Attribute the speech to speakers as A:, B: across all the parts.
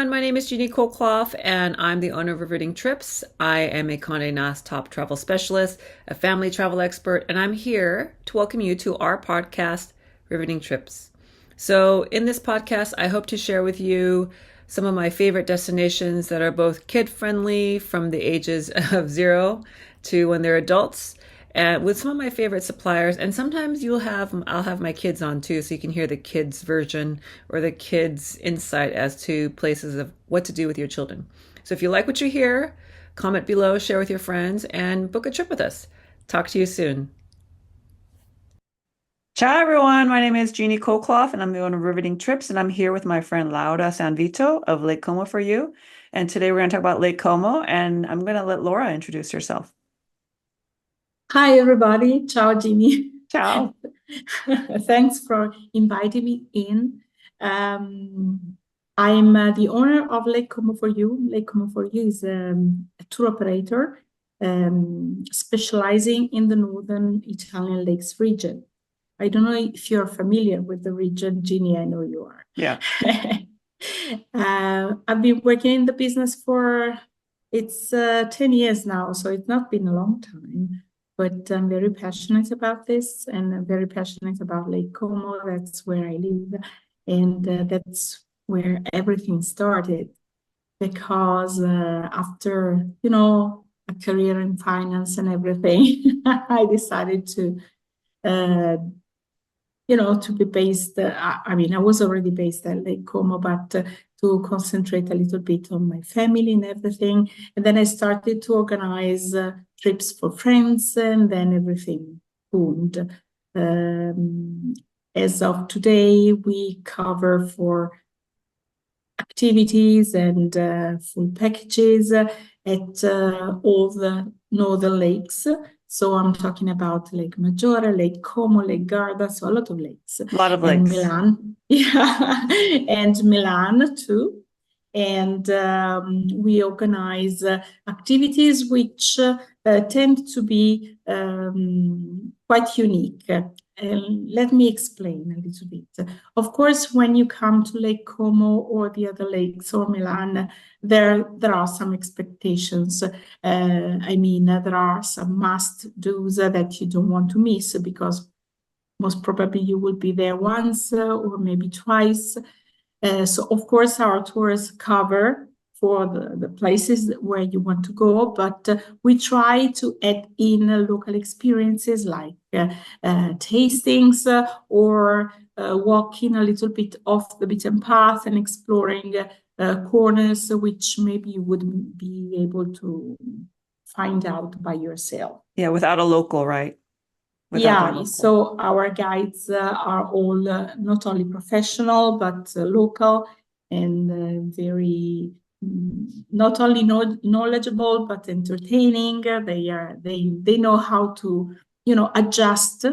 A: everyone. My name is Jeanie Colclough, and I'm the owner of Riveting Trips. I am a Condé Nast top travel specialist, a family travel expert, and I'm here to welcome you to our podcast, Riveting Trips. So, in this podcast, I hope to share with you some of my favorite destinations that are both kid-friendly from the ages of 0 to when they're adults, and with some of my favorite suppliers. And sometimes I'll have my kids on too, so you can hear the kids version or the kids insight as to places of what to do with your children. So if you like what you hear, comment below, share with your friends, and book a trip with us. Talk to you soon. Ciao everyone, my name is Jeanie Colclough and I'm the owner of Riveting Trips, and I'm here with my friend Laura Sanvito of Lake Como for you. And today we're going to talk about Lake Como, and I'm going to let Laura introduce herself.
B: Hi, everybody. Ciao, Jeanie.
A: Ciao.
B: Thanks for inviting me in. I'm the owner of Lake Como for You. Lake Como for You is a tour operator specializing in the northern Italian lakes region. I don't know if you're familiar with the region, Jeanie. I know you are.
A: Yeah.
B: I've been working in the business for 10 years now, so it's not been a long time. But I'm very passionate about this, and I'm very passionate about Lake Como. That's where I live, and that's where everything started. Because after, a career in finance and everything, I decided uh, to be based. I was already based at Lake Como, but to concentrate a little bit on my family and everything. And then I started to organize trips for friends, and then everything boomed. Um, as of today, we cover for activities and full packages at all the northern lakes. So I'm talking about Lake Maggiore, Lake Como, Lake Garda, so a lot of lakes.
A: A lot of
B: And
A: lakes.
B: Milan, yeah, and Milan too. And we organize activities which tend to be quite unique. And let me explain a little bit. Of course, when you come to Lake Como or the other lakes or Milan, there are some expectations. There are some must-dos that you don't want to miss, because most probably you will be there once or maybe twice. So, of course, our tours cover for the places where you want to go, but we try to add in local experiences like tastings or walking a little bit off the beaten path and exploring corners which maybe you wouldn't be able to find out by yourself.
A: Yeah, without a local, right?
B: Yeah, so our guides are all not only professional but local, and very not only knowledgeable but entertaining. They know how to adjust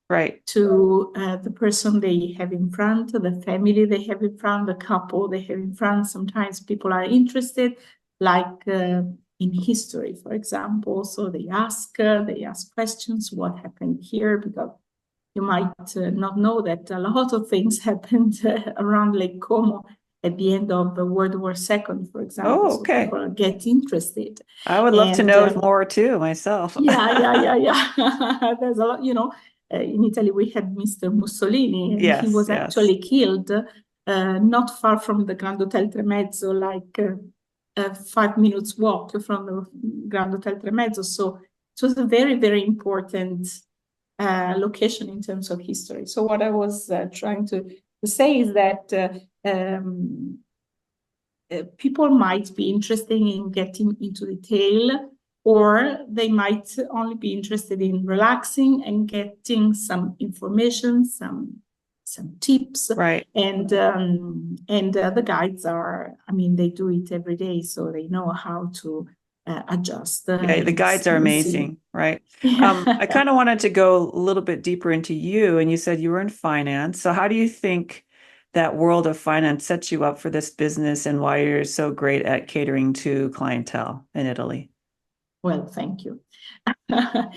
A: right
B: to the person they have in front, the family they have in front, the couple they have in front. Sometimes people are interested, like in history, for example. So they ask questions, what happened here, because you might not know that a lot of things happened around Lake Como at the end of the World War II, for example.
A: Oh, okay.
B: So people get interested.
A: I would love to know more too myself.
B: Yeah. There's a lot, in Italy we had Mr. Mussolini, and he was actually killed not far from the Grand Hotel Tremezzo, like 5 minutes walk from the Grand Hotel Tremezzo. So it was a very, very important location in terms of history. So what I was trying to say is that people might be interested in getting into detail, or they might only be interested in relaxing and getting some information, some tips.
A: Right.
B: And the guides they do it every day, so they know how to adjust.
A: Yeah, the guides are amazing, right? I kind of wanted to go a little bit deeper into you, and you said you were in finance. So how do you think that world of finance sets you up for this business, and why you're so great at catering to clientele in Italy?
B: Well, thank you. I've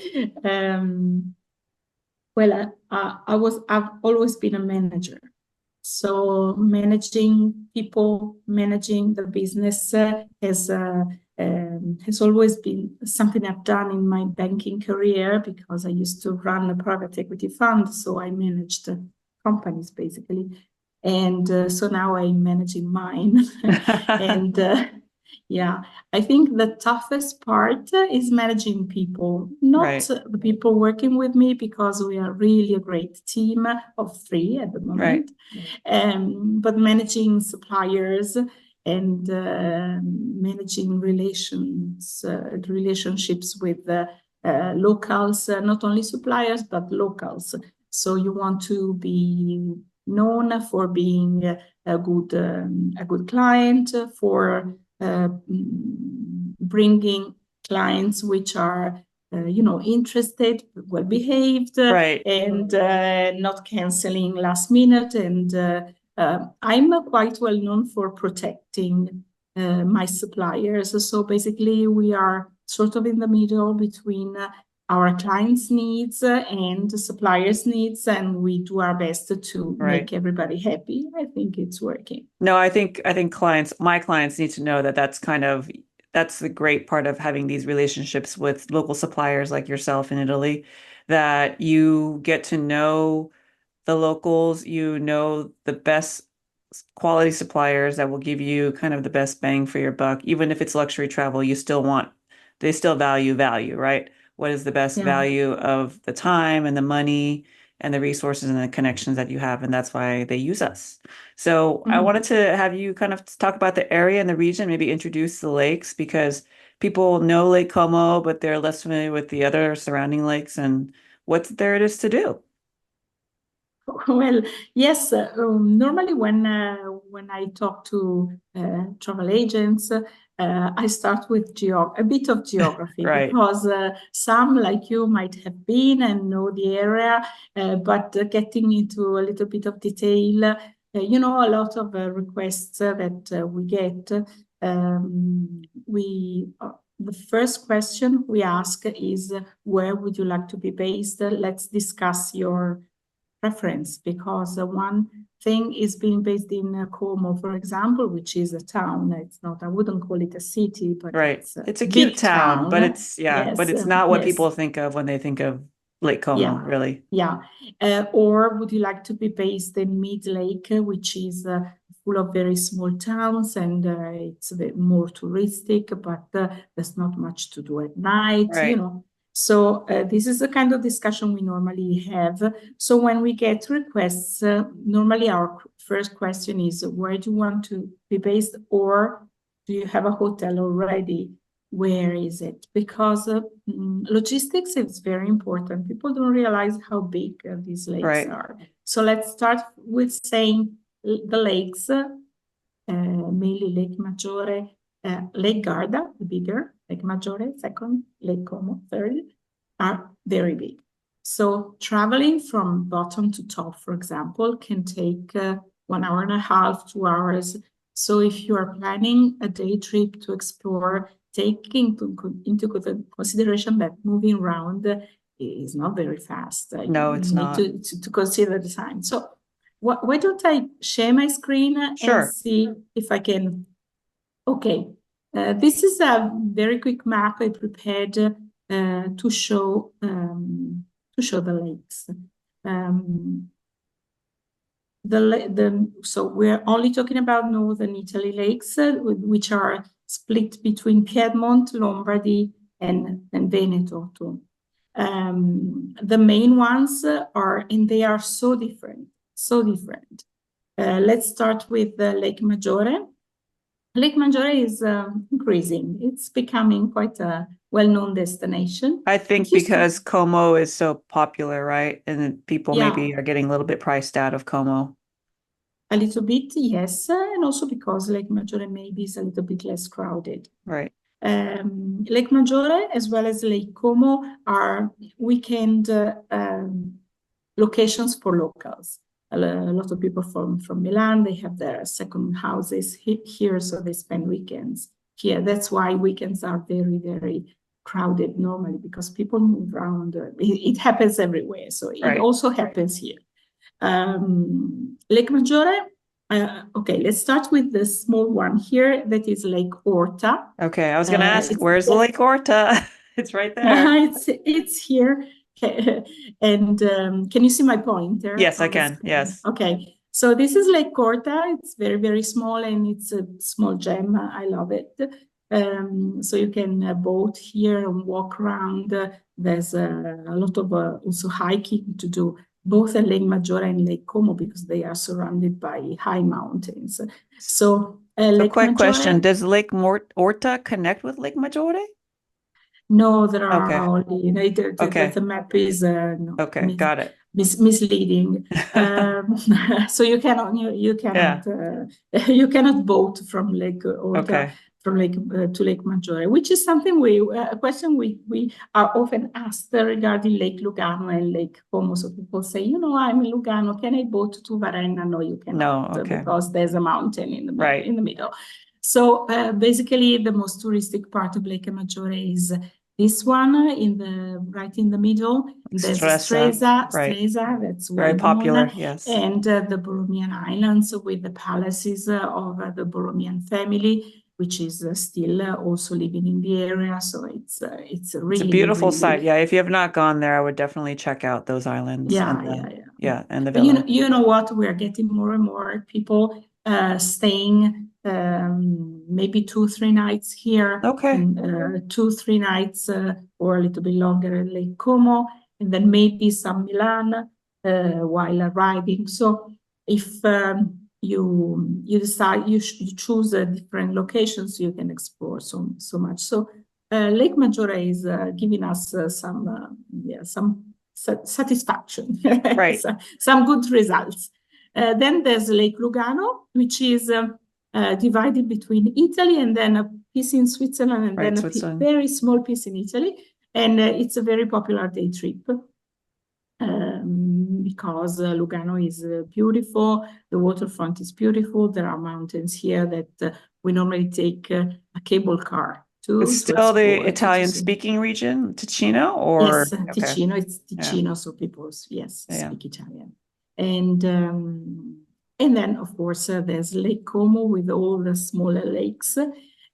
B: always been a manager. So managing people, managing the business has always been something I've done in my banking career, because I used to run a private equity fund. So I managed companies basically. And so now I'm managing mine. And yeah, I think the toughest part is managing people, not the people working with me, because we are really a great team of 3 at the moment, but managing suppliers and managing relationships with locals, not only suppliers, but locals. So you want to be known for being a good client, for bringing clients which are interested, well behaved, and not canceling last minute. And I'm quite well known for protecting my suppliers. So basically, we are sort of in the middle between our clients' needs and the suppliers' needs, and we do our best to make everybody happy. I think it's working.
A: No, I think my clients need to know that that's the great part of having these relationships with local suppliers like yourself in Italy, that you get to know the locals, you know the best quality suppliers that will give you kind of the best bang for your buck. Even if it's luxury travel, they still value, right? What is the best value of the time and the money and the resources and the connections that you have, and that's why they use us. So I wanted to have you kind of talk about the area and the region, maybe introduce the lakes, because people know Lake Como, but they're less familiar with the other surrounding lakes and what there it is to do.
B: Well, yes. Normally, when I talk to travel agents, I start with a bit of geography, because some, like you, might have been and know the area, but getting into a little bit of detail, a lot of requests that we get. The first question we ask is, where would you like to be based? Let's discuss your preference, because one thing is being based in Como, for example, which is a town. It's not, I wouldn't call it a city, but
A: it's a cute town, but it's but it's not what people think of when they think of Lake Como, really.
B: Or would you like to be based in Mid Lake, which is full of very small towns, and it's a bit more touristic, but there's not much to do at night, So this is the kind of discussion we normally have. So when we get requests, normally our first question is, where do you want to be based, or do you have a hotel already? Where is it? Because logistics is very important. People don't realize how big these lakes are. So let's start with saying the lakes, mainly Lake Maggiore, Lake Garda, the bigger, Lake Maggiore, second, Lake Como, third, are very big. So traveling from bottom to top, for example, can take 1 hour and a half, 2 hours. So if you are planning a day trip to explore, taking into consideration that moving around is not very fast.
A: No, it's not.
B: You need to consider the time. So why don't I share my screen and see if I can. Okay, this is a very quick map I prepared to show the lakes. So we're only talking about northern Italy lakes, which are split between Piedmont, Lombardy, and Veneto too. The main ones are, and they are so different. Let's start with Lake Maggiore. Lake Maggiore is increasing. It's becoming quite a well-known destination.
A: I think because Como is so popular, right? And people maybe are getting a little bit priced out of Como.
B: A little bit, yes. And also because Lake Maggiore maybe is a little bit less crowded.
A: Right.
B: Lake Maggiore as well as Lake Como are weekend locations for locals. A lot of people from Milan, they have their second houses here, so they spend weekends here. That's why weekends are very, very crowded normally, because people move around. It happens everywhere, so it also happens here. Lake Maggiore. Okay, let's start with the small one here. That is Lake Orta.
A: Okay, I was going to ask,
B: It's
A: where's Lake Orta? It's right there.
B: it's here. Okay. And can you see my pointer
A: Yes, I
B: on the
A: can.
B: screen?
A: Yes.
B: Okay. So this is Lake Corta. It's very, very small and it's a small gem. I love it. So you can boat here and walk around. There's a lot of also hiking to do, both at Lake Maggiore and Lake Como, because they are surrounded by high mountains. So
A: So
B: Lake
A: quick question,
B: Maggiore.
A: does Lake Orta connect with Lake Maggiore?
B: No, there are
A: Okay.
B: only, the
A: Okay.
B: map is no,
A: Okay, got it.
B: misleading. So you cannot
A: Yeah.
B: you cannot boat from Lake Orta
A: Okay.
B: from Lake to Lake Maggiore, which is something a question we are often asked regarding Lake Lugano and Lake Como. So people say, I'm in Lugano, can I boat to Varenna? No, you
A: No,
B: cannot,
A: okay.
B: because there's a mountain in the
A: Right.
B: middle. So basically, the most touristic part of Lake Maggiore is this one right in the middle. There's
A: Stresa, right.
B: Stresa, that's
A: Very
B: well
A: popular,
B: known,
A: yes.
B: and the Borromean Islands with the palaces of the Borromean family, which is still also living in the area. So it's
A: It's a
B: really,
A: beautiful
B: really,
A: site. Yeah, if you have not gone there, I would definitely check out those islands and and the
B: But
A: villa.
B: you know what? We are getting more and more people staying maybe 2-3 nights here,
A: Okay.
B: and 2-3 nights or a little bit longer at Lake Como, and then maybe some Milan while arriving. So if you decide you choose different locations, you can explore so much. So Lake Maggiore is giving us some satisfaction,
A: Right.
B: some good results. Then there's Lake Lugano, which is divided between Italy and then a piece in Switzerland and
A: Right,
B: then
A: Switzerland.
B: very small piece in Italy. And it's a very popular day trip. Because Lugano is beautiful, the waterfront is beautiful. There are mountains here that we normally take a cable car
A: It's
B: to
A: still the
B: explore.
A: Italian speaking region, Ticino,
B: Yes,
A: okay.
B: Ticino. It's Ticino, so people speak Italian. And then of course there's Lake Como with all the smaller lakes.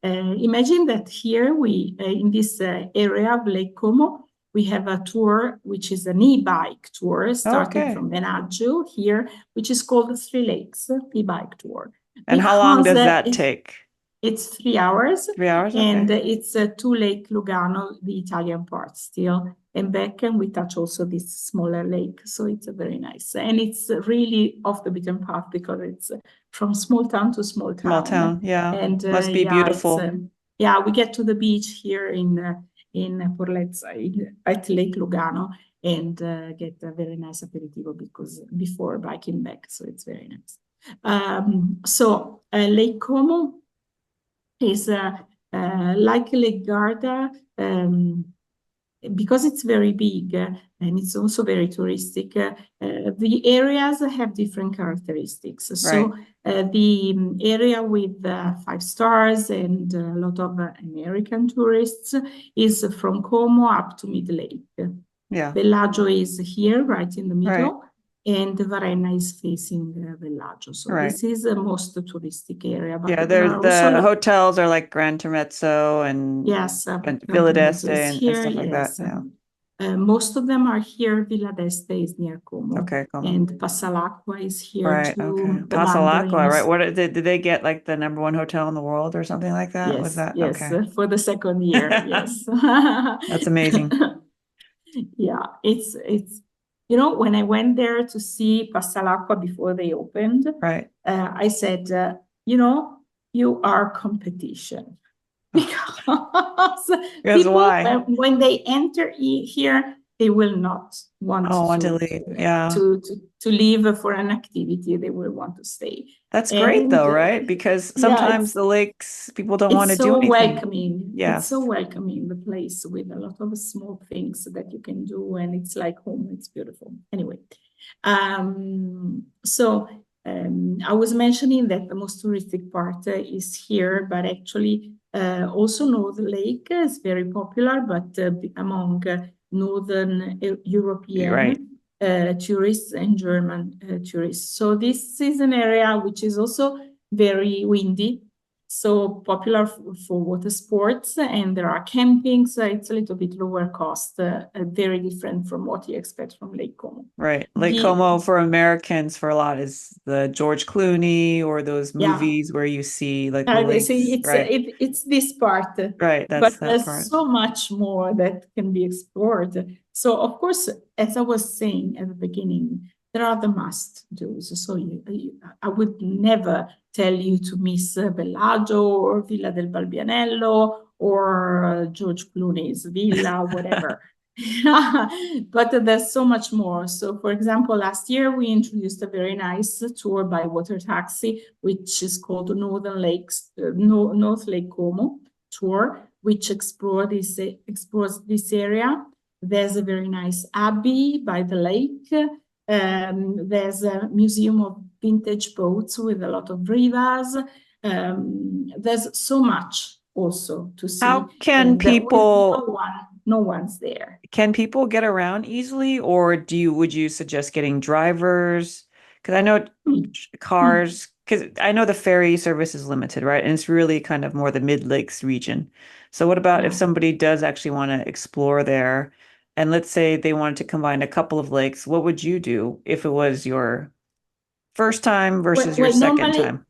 B: Imagine that here in this area of Lake Como, we have a tour, which is an e-bike tour starting from Menaggio here, which is called the Three Lakes e-bike tour.
A: And how long does that take?
B: It's 3 hours.
A: 3 hours, okay.
B: And it's to Lake Lugano, the Italian part still, and back, and we touch also this smaller lake. So it's very nice. And it's really off the beaten path because it's from small town to small town.
A: Small town, yeah.
B: And
A: must be beautiful.
B: We get to the beach here in Porlezza at Lake Lugano and get a very nice aperitivo before biking back. So it's very nice. Lake Como is like Lake Garda, because it's very big and it's also very touristic. The areas have different characteristics. So the area with 5 stars and a lot of American tourists is from Como up to Mid-Lake.
A: Yeah.
B: Bellagio is here, right in the middle. And Varenna is facing Bellagio. So this is the most touristic area. But
A: the hotels are like Gran Tormezzo and Villa d'Este and stuff like that. Yeah.
B: Most of them are here. Villa d'Este is near Como.
A: Okay, Como.
B: And Passalacqua is here too.
A: Okay. Passalacqua, right? What did they get like the #1 hotel in the world or something like that?
B: Yes,
A: was that
B: okay? For the second year, yes.
A: That's amazing.
B: Yeah, it's when I went there to see Passalacqua before they opened, I said, you are competition. Because people,
A: why?
B: When they enter here, they will not want
A: to leave.
B: To leave for an activity. They will want to stay.
A: That's great though, right? Because sometimes the lakes, people don't want to do anything.
B: Welcoming. It's so welcoming, the place, with a lot of small things that you can do, and it's like home. It's beautiful. Anyway, I was mentioning that the most touristic part is here, but actually also North Lake is very popular, but among Northern European tourists and German tourists. So this is an area which is also very windy, so popular for water sports, and there are campings. It's a little bit lower cost, very different from what you expect from Lake Como.
A: Right. Lake Como for Americans for a lot is the George Clooney or those movies where you see like the lakes, right?
B: It's this part,
A: right?
B: But
A: that
B: there's
A: part.
B: so much more that can be explored. So of course, as I was saying at the beginning, there are the must-dos. So I would never tell you to miss Bellagio or Villa del Balbianello or George Clooney's villa, whatever. But there's so much more. So for example, last year we introduced a very nice tour by water taxi, which is called North Lake Como tour, which explores this area. There's a very nice abbey by the lake. There's a museum of vintage boats with a lot of rivas. There's so much also to see.
A: How can people?
B: No one's there.
A: Can people get around easily, or would you suggest getting drivers? Because I know cars, because I know the ferry service is limited, right? And it's really kind of more the Mid-Lakes region. So what about if somebody does actually want to explore there, and let's say they wanted to combine a couple of lakes, what would you do if it was your first time versus your second time?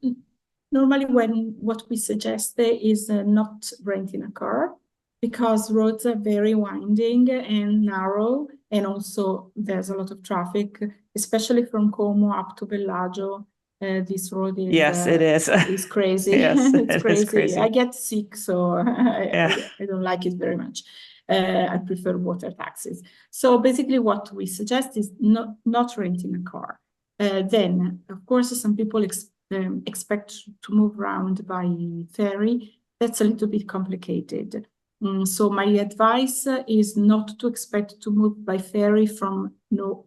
B: Normally, what we suggest is not renting a car, because roads are very winding and narrow, and also there's a lot of traffic, especially from Como up to Bellagio. This road is
A: it is.
B: It's crazy.
A: Yes,
B: it's crazy.
A: crazy.
B: I get sick, so I don't like it very much. I prefer water taxis. So basically, what we suggest is not renting a car. Then, of course, some people expect to move around by ferry. That's a little bit complicated. So my advice is not to expect to move by ferry from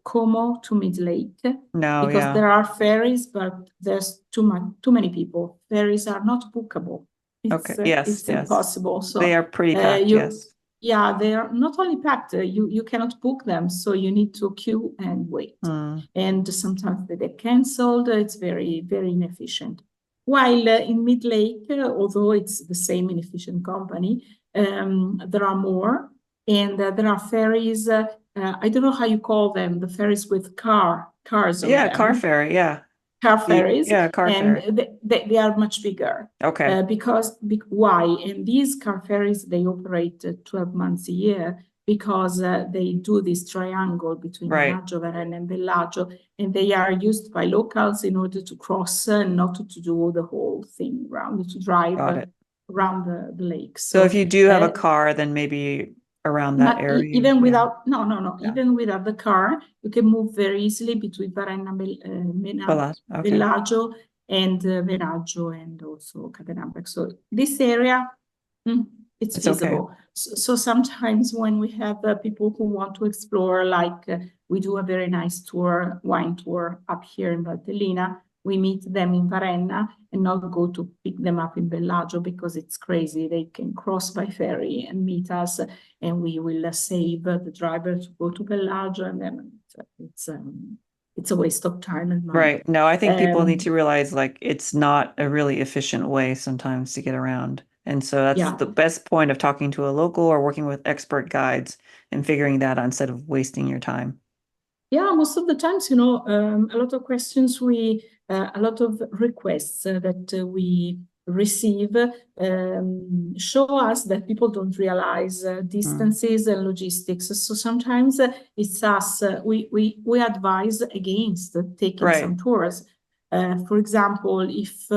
B: Como to Mid-Lake.
A: No,
B: because there are ferries, but there's too many people. Ferries are not bookable. It's impossible. So
A: they are pretty packed. Yes.
B: Yeah, they are not only packed. You cannot book them, so you need to queue and wait. And sometimes they get cancelled. It's very, very inefficient. While in Mid-Lake, although it's the same inefficient company, there are more, and there are ferries. I don't know how you call them. The ferries with cars on them.
A: Car ferry.
B: Car ferries.
A: Car ferry.
B: They are much bigger.
A: Okay.
B: Why? And these car ferries, they operate 12 months a year, because they do this triangle between Maggio, Varenna, and Bellagio, and they are used by locals in order to cross, not to do the whole thing around, to drive around the lake.
A: So if you do have a car, then maybe around that area.
B: Even without even without the car, you can move very easily between Varenna, Bellagio, and Veraggio, and also Cadenabria. So this area, it's feasible.
A: Okay.
B: So sometimes when we have people who want to explore, like we do a very nice tour, wine tour up here in Valtellina, we meet them in Varenna and not go to pick them up in Bellagio, because it's crazy. They can cross by ferry and meet us, and we will save the driver to go to Bellagio, and then it's a waste of time and money.
A: Right. No, I think people need to realize, like, it's not a really efficient way sometimes to get around. And so that's the best point of talking to a local or working with expert guides and figuring that out instead of wasting your time.
B: Yeah, most of the times, a lot of questions a lot of requests that we receive show us that people don't realize distances and logistics. So sometimes it's us, we advise against taking some tours. For example, if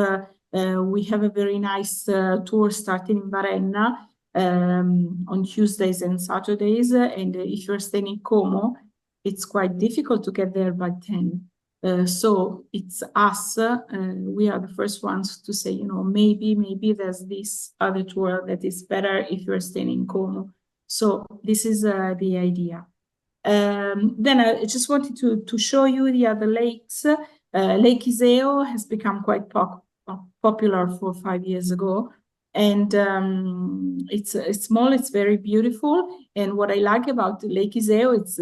B: we have a very nice tour starting in Varenna on Tuesdays and Saturdays, and if you're staying in Como, it's quite difficult to get there by 10. So it's us, we are the first ones to say, maybe there's this other tour that is better if you're staying in Como. So this is the idea. Then I just wanted to show you the other lakes. Lake Iseo has become quite popular 4 or 5 years ago. And it's small, it's very beautiful. And what I like about Lake Iseo, it's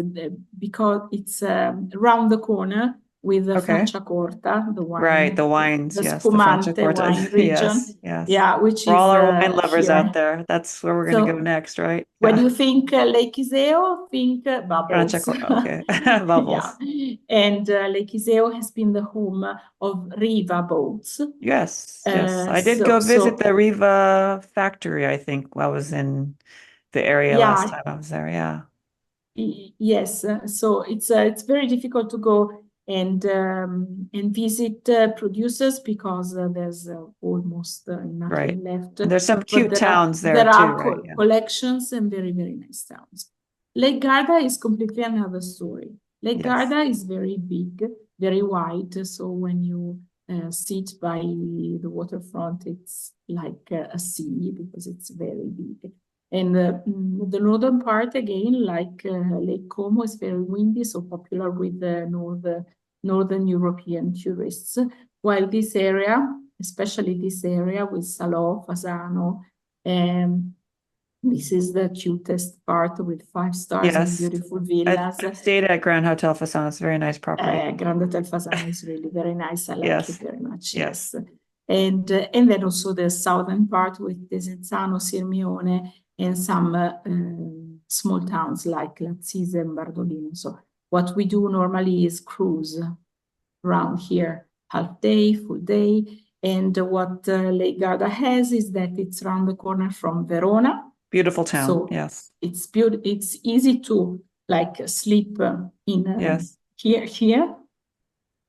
B: because it's around the corner with the
A: Okay.
B: Franciacorta, the
A: Right.
B: wine,
A: The wines.
B: the
A: Yes. The
B: Spumante
A: Franciacorta.
B: wine region.
A: Yes. Yes.
B: Yeah, which
A: For all
B: is
A: our wine lovers out
B: here.
A: there, that's where we're going to go
B: So
A: next, right?
B: when
A: Yeah.
B: you think Lake Iseo, think bubbles.
A: Franciacorta. Okay.
B: Yeah.
A: Bubbles.
B: And Lake Iseo has been the home of Riva boats.
A: Yes. Yes.
B: Uh,
A: I did
B: so,
A: go visit
B: so
A: the Riva factory, I think, while I was in the area last
B: yeah,
A: time I was there. Yeah.
B: yes. So it's very difficult to go and visit producers because there's almost
A: Right.
B: nothing left.
A: And there's some
B: But
A: cute towns there
B: there
A: too,
B: are
A: right? Yeah.
B: collections and very, very nice towns. Lake Garda is completely another story. Lake
A: Yes.
B: Garda is very big, very wide. So when you sit by the waterfront, it's like a sea because it's very big. And the northern part, again, like Lake Como, is very windy, so popular with the northern European tourists. While this area, especially this area with Salò, Fasano, um, this is the cutest part with 5 stars and
A: Yes.
B: beautiful villas.
A: I've stayed at Grand Hotel Fasana. It's a very nice property.
B: Grand Hotel Fasano is really very nice. I like it
A: Yes.
B: very much.
A: Yes.
B: Yes. And then also the southern part with Desenzano, Sirmione, and some small towns like Lazzise and Bardolino. So what we do normally is cruise around here, half day, full day. And what Lake Garda has is that it's around the corner from Verona.
A: Beautiful town.
B: So
A: Yes.
B: it's beautiful. It's easy to like sleep in
A: Yes.
B: here,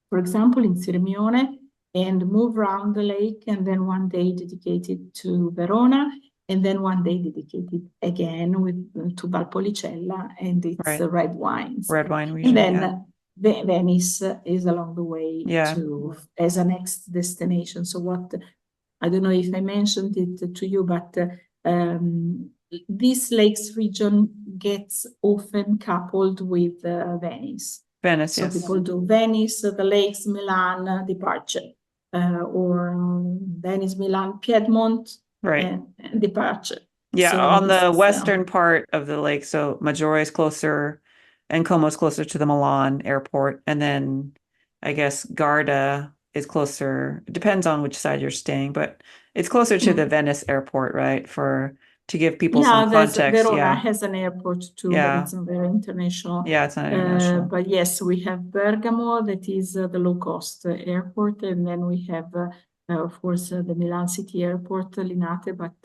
B: for example, in Sirmione, and move around the lake, and then one day dedicated to Verona, and then one day dedicated again to Valpolicella and its
A: Right.
B: red wines.
A: Red wine
B: And
A: region.
B: then
A: Yeah.
B: Venice is along the way
A: Yeah.
B: to as a next destination. So what I don't know if I mentioned it to you, but this lakes region gets often coupled with Venice.
A: Venice.
B: So
A: Yes.
B: people do Venice, the lakes, Milan, departure, or Venice, Milan, Piedmont,
A: Right.
B: and departure.
A: Yeah.
B: So
A: On
B: this
A: the
B: is
A: western part of the lake, so Maggiore is closer and Como is closer to the Milan airport. And then I guess Garda is closer. It depends on which side you're staying, but it's closer to the Venice airport, right? To give people some context.
B: Verona
A: Yeah.
B: has an airport too, but
A: Yeah.
B: it's not very international.
A: Yeah. It's not international.
B: But yes, we have Bergamo, that is the low-cost airport, and then we have, of course, the Milan City Airport, Linate, but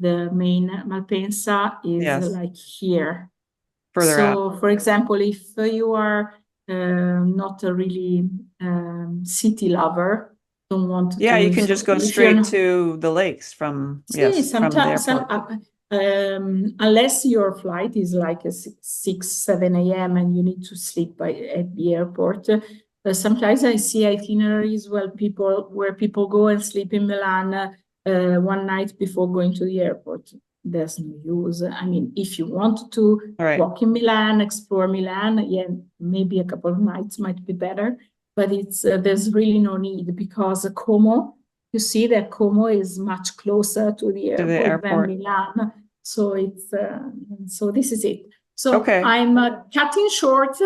B: the main Malpensa is
A: Yes.
B: like here.
A: Further out.
B: So, for example, if you are not a really city lover, don't want to.
A: Yeah, you can just go
B: if you're
A: straight
B: not-
A: to the lakes from
B: See,
A: from the
B: sometimes
A: airport.
B: unless your flight is like a 6, 7 a.m. and you need to sleep at the airport. Sometimes I see itineraries where people go and sleep in Milan one night before going to the airport. There's no use. I mean, if you want to
A: Right.
B: walk in Milan, explore Milan, yeah, maybe a couple of nights might be better. But there's really no need because Como. You see that Como is much closer to the airport than Milan. So so this is it. So
A: Okay.
B: I'm cutting short.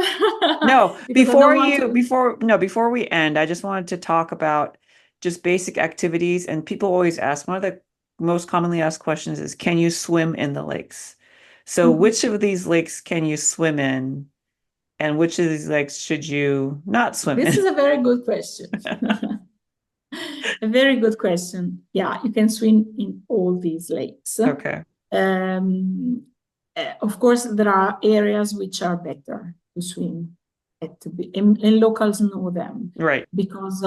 A: No,
B: because
A: before we end, I just wanted to talk about just basic activities. And people always ask, one of the most commonly asked questions is, can you swim in the lakes? So which of these lakes can you swim in? And which of these lakes should you not swim in?
B: This is a very good question. A very good question. Yeah, you can swim in all these lakes.
A: Okay.
B: Of course, there are areas which are better to swim at, and locals know them,
A: Right?
B: Because they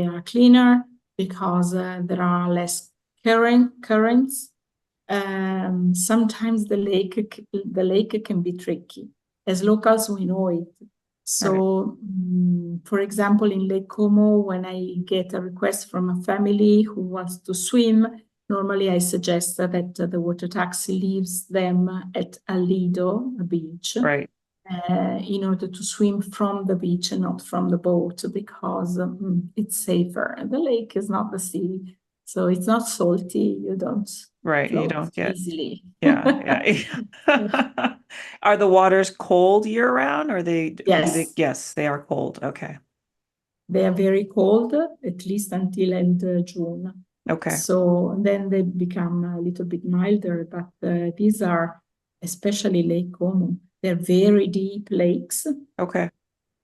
B: are cleaner, because there are less currents. Sometimes the lake can be tricky. As locals, we know it. So, for example, in Lake Como, when I get a request from a family who wants to swim, normally I suggest that the water taxi leaves them at a Lido, a beach,
A: right?
B: In order to swim from the beach and not from the boat, because it's safer. The lake is not the sea. So it's not salty. You don't
A: Right. You
B: float
A: don't get,
B: easily.
A: yeah. Are the waters cold year round or
B: Yes,
A: yes, they are cold. Okay.
B: they are very cold, at least until end June.
A: Okay.
B: So then they become a little bit milder, but these are, especially Lake Como, they're very deep lakes.
A: Okay.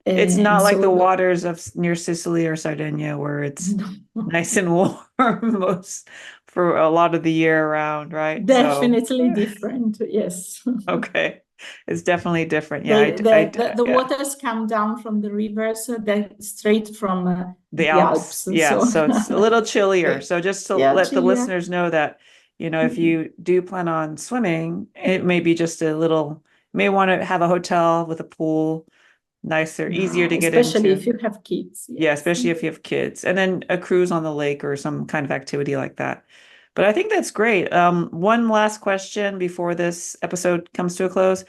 A: It's
B: And
A: not like
B: so
A: the waters of near Sicily or Sardinia where it's nice and warm most for a lot of the year around, right? So,
B: definitely different, yes.
A: okay. It's definitely different. Yeah,
B: They, the
A: yeah.
B: waters come down from the rivers, they're straight from
A: The
B: the
A: Alps.
B: Alps.
A: Yeah,
B: So
A: so it's a little chillier. So just to
B: yeah,
A: let the
B: Chile.
A: listeners know that, if you do plan on swimming, it may be just a little, may want to have a hotel with a pool, nicer, easier
B: Yeah,
A: to get
B: especially if
A: into.
B: you have kids,
A: Yeah,
B: yes.
A: especially if you have kids, and then a cruise on the lake or some kind of activity like that. But I think that's great. One last question before this episode comes to a close.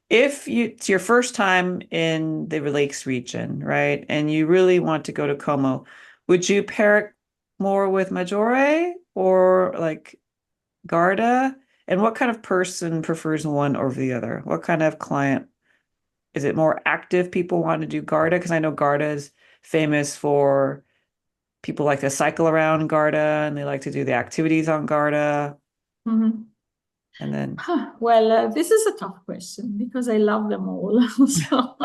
A: If it's your first time in the Lakes region, right, and you really want to go to Como, would you pair it more with Maggiore or like Garda? And what kind of person prefers one over the other? What kind of client? Is it more active people want to do Garda? Because I know Garda is famous for people like to cycle around Garda and they like to do the activities on Garda.
B: Mhm.
A: And then
B: Well, this is a tough question because I love them all. So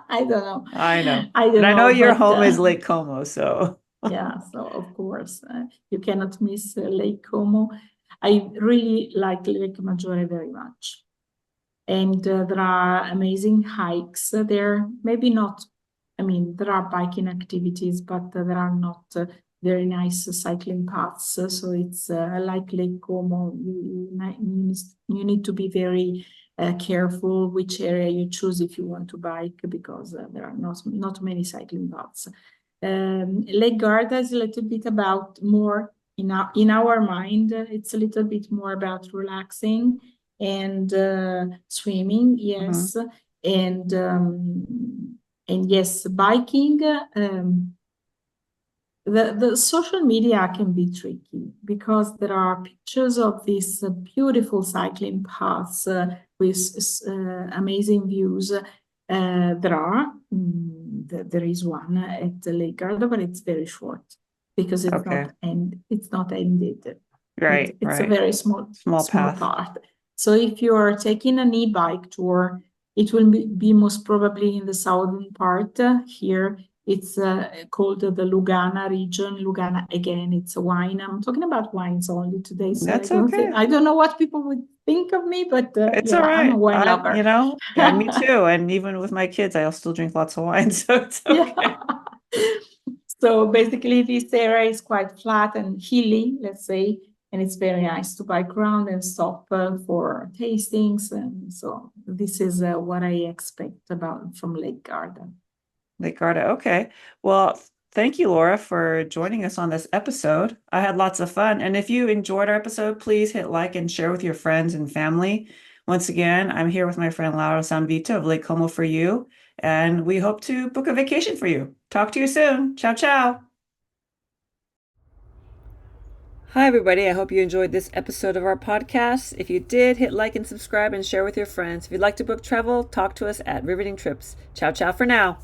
B: I don't know.
A: I know.
B: I
A: And
B: don't
A: I know
B: know,
A: your
B: but
A: home is Lake Como, so
B: yeah, so of course, you cannot miss Lake Como. I really like Lake Maggiore very much. And there are amazing hikes there. Maybe not, I mean, there are biking activities, but there are not very nice cycling paths. So it's like Lake Como. You need to be very careful which area you choose if you want to bike because there are not many cycling paths. Lake Garda is a little bit about more in our mind. It's a little bit more about relaxing and swimming,
A: mhm.
B: yes, and yes, biking. The social media can be tricky because there are pictures of these beautiful cycling paths with amazing views. There is one at Lake Garda, but it's very short because
A: Okay.
B: it's not ended.
A: Right,
B: It's a
A: right.
B: very
A: Small
B: small
A: path.
B: part. So if you are taking an e-bike tour, it will be most probably in the southern part. Here it's called the Lugana region. Lugana, again, it's a wine. I'm talking about wines only today, so
A: That's okay.
B: I don't know what people would think of me, but
A: It's all
B: yeah, I'm a
A: right.
B: wine lover.
A: Yeah, me too. And even with my kids, I'll still drink lots of wine, so it's
B: Yeah.
A: okay.
B: So basically, this area is quite flat and hilly, let's say, and it's very nice to bike around and stop for tastings. And so this is what I expect about from Lake Garden.
A: Lake Garda. Okay. Well, thank you, Laura, for joining us on this episode. I had lots of fun. And if you enjoyed our episode, please hit like and share with your friends and family. Once again, I'm here with my friend Laura Sanvito of Lake Como for you, and we hope to book a vacation for you. Talk to you soon. Ciao, ciao. Hi, everybody. I hope you enjoyed this episode of our podcast. If you did, hit like and subscribe and share with your friends. If you'd like to book travel, talk to us at Riveting Trips. Ciao, ciao for now.